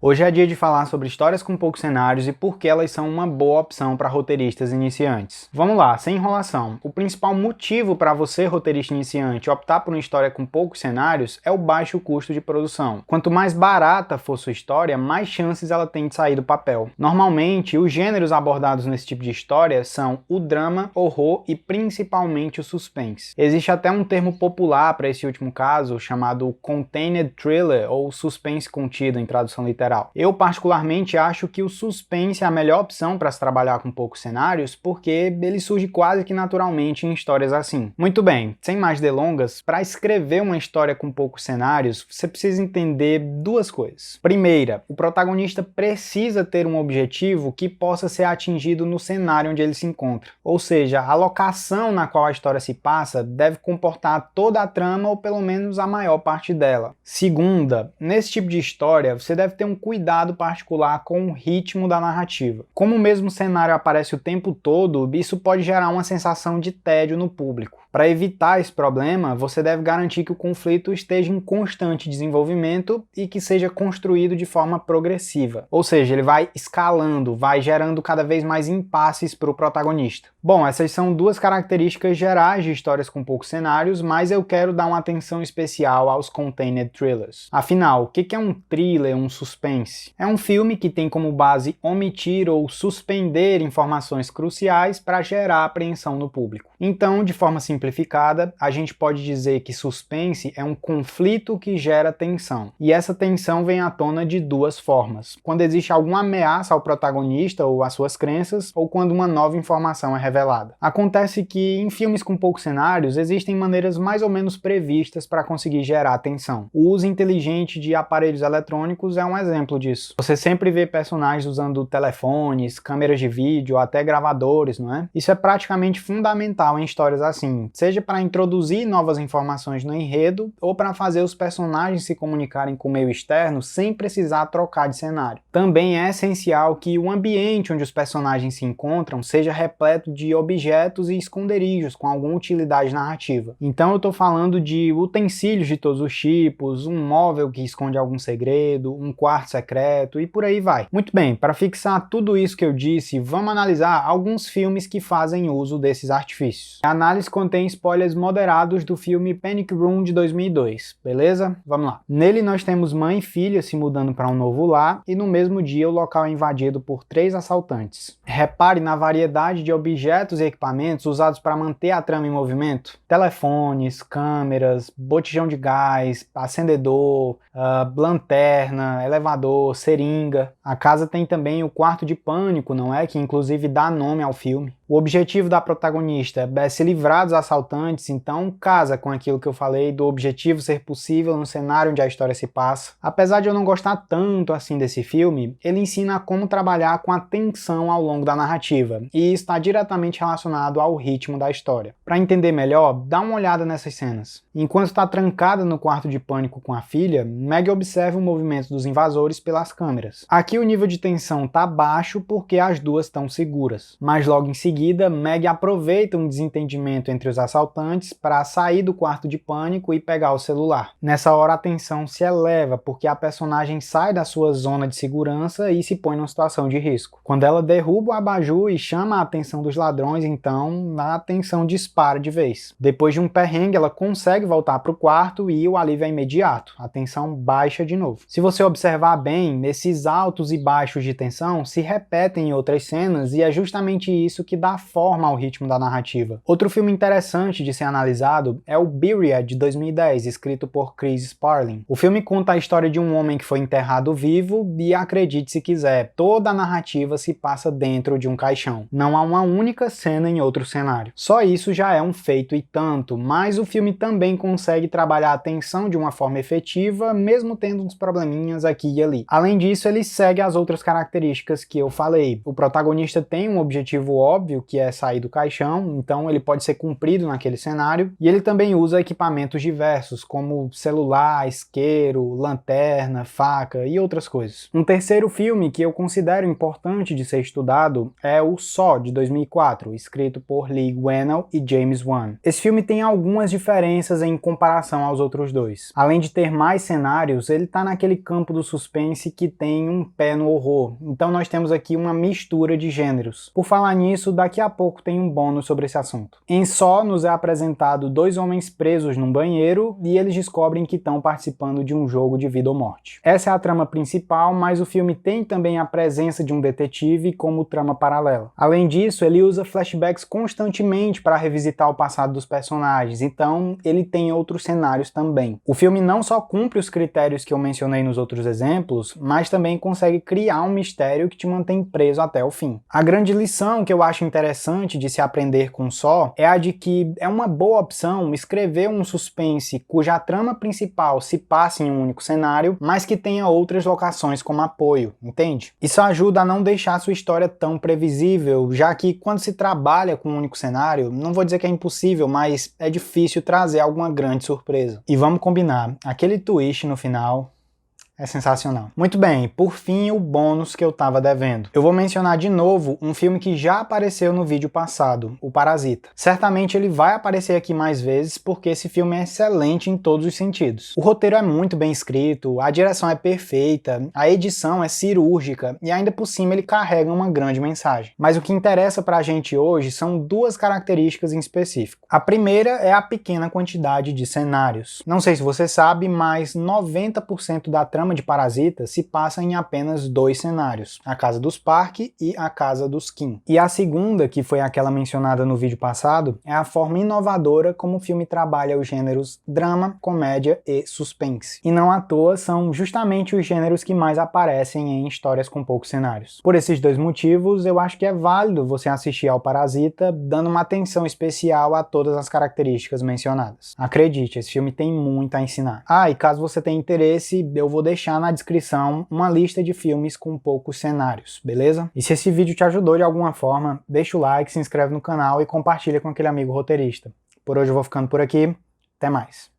Hoje é dia de falar sobre histórias com poucos cenários e por que elas são uma boa opção para roteiristas iniciantes. Vamos lá, sem enrolação. O principal motivo para você, roteirista iniciante, optar por uma história com poucos cenários é o baixo custo de produção. Quanto mais barata for sua história, mais chances ela tem de sair do papel. Normalmente, os gêneros abordados nesse tipo de história são o drama, horror e principalmente o suspense. Existe até um termo popular para esse último caso, chamado contained thriller ou suspense contido em tradução literal. Eu particularmente acho que o suspense é a melhor opção para se trabalhar com poucos cenários, porque ele surge quase que naturalmente em histórias assim. Muito bem, sem mais delongas, para escrever uma história com poucos cenários, você precisa entender duas coisas. Primeira, o protagonista precisa ter um objetivo que possa ser atingido no cenário onde ele se encontra. Ou seja, a locação na qual a história se passa deve comportar toda a trama ou pelo menos a maior parte dela. Segunda, nesse tipo de história, você deve ter um cuidado particular com o ritmo da narrativa. Como o mesmo cenário aparece o tempo todo, isso pode gerar uma sensação de tédio no público. Para evitar esse problema, você deve garantir que o conflito esteja em constante desenvolvimento e que seja construído de forma progressiva. Ou seja, ele vai escalando, vai gerando cada vez mais impasses para o protagonista. Bom, essas são duas características gerais de histórias com poucos cenários, mas eu quero dar uma atenção especial aos contained thrillers. Afinal, o que é um thriller, um suspense? É um filme que tem como base omitir ou suspender informações cruciais para gerar apreensão no público. Então, de forma simplificada, a gente pode dizer que suspense é um conflito que gera tensão. E essa tensão vem à tona de duas formas: quando existe alguma ameaça ao protagonista ou às suas crenças, ou quando uma nova informação é revelada. Acontece que em filmes com poucos cenários existem maneiras mais ou menos previstas para conseguir gerar tensão. O uso inteligente de aparelhos eletrônicos é um exemplo disso. Você sempre vê personagens usando telefones, câmeras de vídeo, até gravadores, não é? Isso é praticamente fundamental em histórias assim, seja para introduzir novas informações no enredo ou para fazer os personagens se comunicarem com o meio externo sem precisar trocar de cenário. Também é essencial que o ambiente onde os personagens se encontram seja repleto de objetos e esconderijos com alguma utilidade narrativa. Então eu estou falando de utensílios de todos os tipos, um móvel que esconde algum segredo, um quarto secreto e por aí vai. Muito bem, para fixar tudo isso que eu disse, vamos analisar alguns filmes que fazem uso desses artifícios. A análise contém spoilers moderados do filme Panic Room de 2002, beleza? Vamos lá. Nele nós temos mãe e filha se mudando para um novo lar e no mesmo dia o local é invadido por 3 assaltantes. Repare na variedade de objetos e equipamentos usados para manter a trama em movimento. Telefones, câmeras, botijão de gás, acendedor, lanterna, elevador, seringa. A casa tem também o quarto de pânico, não é? Que inclusive dá nome ao filme. O objetivo da protagonista é se livrar dos assaltantes, então casa com aquilo que eu falei do objetivo ser possível no cenário onde a história se passa. Apesar de eu não gostar tanto assim desse filme, ele ensina como trabalhar com a tensão ao longo da narrativa, e está diretamente relacionado ao ritmo da história. Para entender melhor, dá uma olhada nessas cenas. Enquanto está trancada no quarto de pânico com a filha, Meg observa o movimento dos invasores pelas câmeras. Aqui o nível de tensão está baixo porque as duas estão seguras, mas logo em seguida Meg aproveita um desentendimento entre os assaltantes para sair do quarto de pânico e pegar o celular. Nessa hora a tensão se eleva porque a personagem sai da sua zona de segurança e se põe numa situação de risco. Quando ela derruba o abajur e chama a atenção dos ladrões, então a tensão dispara de vez. Depois de um perrengue, ela consegue voltar para o quarto e o alívio é imediato. A tensão baixa de novo. Se você observar bem, esses altos e baixos de tensão se repetem em outras cenas e é justamente isso que dá forma ao ritmo da narrativa. Outro filme interessante de ser analisado é o Buried, de 2010, escrito por Chris Sparling. O filme conta a história de um homem que foi enterrado vivo e, acredite se quiser, toda a narrativa se passa dentro de um caixão. Não há uma única cena em outro cenário. Só isso já é um feito e tanto, mas o filme também consegue trabalhar a tensão de uma forma efetiva, mesmo tendo uns probleminhas aqui e ali. Além disso, ele segue as outras características que eu falei. O protagonista tem um objetivo óbvio óbvio que é sair do caixão, então ele pode ser cumprido naquele cenário, e ele também usa equipamentos diversos, como celular, isqueiro, lanterna, faca e outras coisas. Um terceiro filme que eu considero importante de ser estudado é o Saw, de 2004, escrito por Leigh Whannell e James Wan. Esse filme tem algumas diferenças em comparação aos outros dois. Além de ter mais cenários, ele tá naquele campo do suspense que tem um pé no horror, então nós temos aqui uma mistura de gêneros. Por falar nisso, daqui a pouco tem um bônus sobre esse assunto. Em Saw nos é apresentado dois homens presos num banheiro e eles descobrem que estão participando de um jogo de vida ou morte. Essa é a trama principal, mas o filme tem também a presença de um detetive como trama paralela. Além disso, ele usa flashbacks constantemente para revisitar o passado dos personagens, então ele tem outros cenários também. O filme não só cumpre os critérios que eu mencionei nos outros exemplos, mas também consegue criar um mistério que te mantém preso até o fim. A grande lição que eu acho interessante de se aprender com Saw é a de que é uma boa opção escrever um suspense cuja trama principal se passe em um único cenário, mas que tenha outras locações como apoio, entende? Isso ajuda a não deixar sua história tão previsível, já que quando se trabalha com um único cenário, não vou dizer que é impossível, mas é difícil trazer alguma grande surpresa. E vamos combinar, aquele twist no final é sensacional. Muito bem, por fim o bônus que eu tava devendo. Eu vou mencionar de novo um filme que já apareceu no vídeo passado, o Parasita. Certamente ele vai aparecer aqui mais vezes porque esse filme é excelente em todos os sentidos. O roteiro é muito bem escrito, a direção é perfeita, a edição é cirúrgica e ainda por cima ele carrega uma grande mensagem. Mas o que interessa pra gente hoje são duas características em específico. A primeira é a pequena quantidade de cenários. Não sei se você sabe, mas 90% da trama de Parasita se passa em apenas dois cenários, a casa dos Park e a casa dos Kim. E a segunda, que foi aquela mencionada no vídeo passado, é a forma inovadora como o filme trabalha os gêneros drama, comédia e suspense. E não à toa são justamente os gêneros que mais aparecem em histórias com poucos cenários. Por esses dois motivos, eu acho que é válido você assistir ao Parasita dando uma atenção especial a todas as características mencionadas. Acredite, esse filme tem muito a ensinar. Ah, e caso você tenha interesse, eu vou deixar na descrição uma lista de filmes com poucos cenários, beleza? E se esse vídeo te ajudou de alguma forma, deixa o like, se inscreve no canal e compartilha com aquele amigo roteirista. Por hoje eu vou ficando por aqui, até mais.